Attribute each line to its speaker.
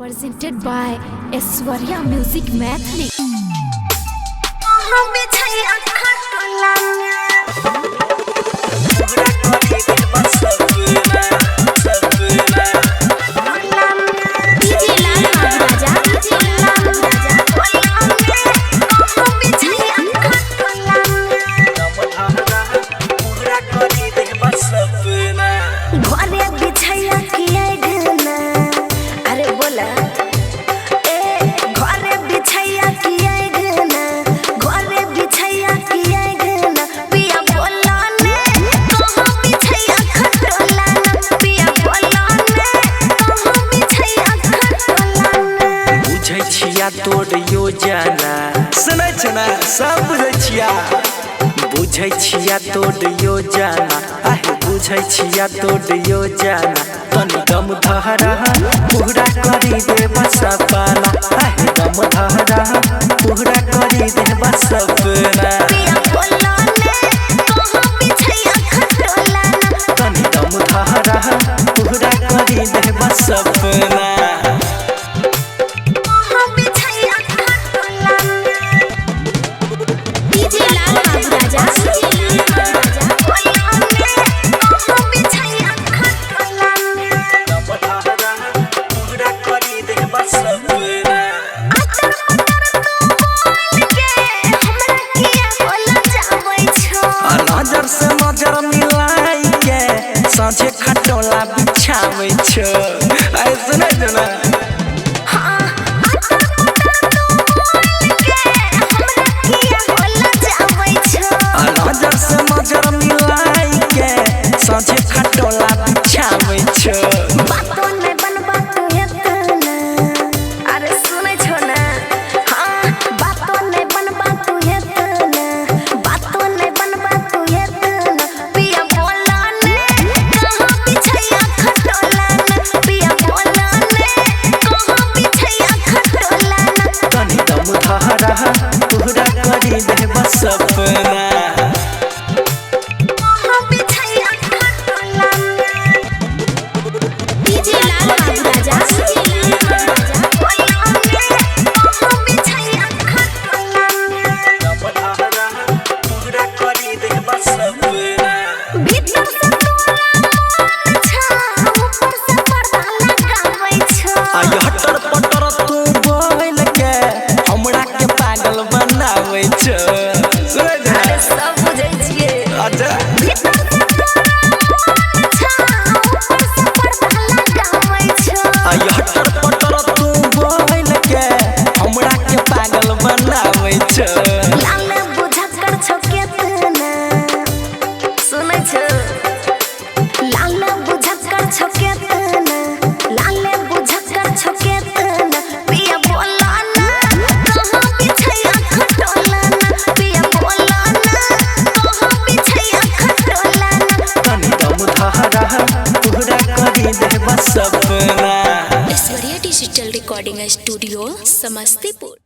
Speaker 1: Presented by Aishwarya Music Maithili.
Speaker 2: तोर योजना सुनै छ ना सब बुझै छिया बुझै छिया तोर योजना आहे बुझै छिया तोर योजना तनी दम धरा पूरा करी देब सपना आहे दम धरा पूरा करी देब सपना तनी दम धरा पूरा करी देब सपना नजर मिलाई के साँझे खटोला बिछावे छ आइ सुनै छ ना नजर से नजर मिलाई के साँझे खटोला बिछावे छ
Speaker 3: बातो नै बनबा तू हेतना अरे सुनै छ ना हां बातो नै बनबा तू हेतना बातो नै बनबा तू हेतना पिया बोला ने कहां बिछैया खटोला ने पिया बोला ने कहां बिछैया खटोला ने
Speaker 2: तनी दम धरा पूरा करी देब सपना
Speaker 1: Aishwarya Digital Recording Studio, Samastipur.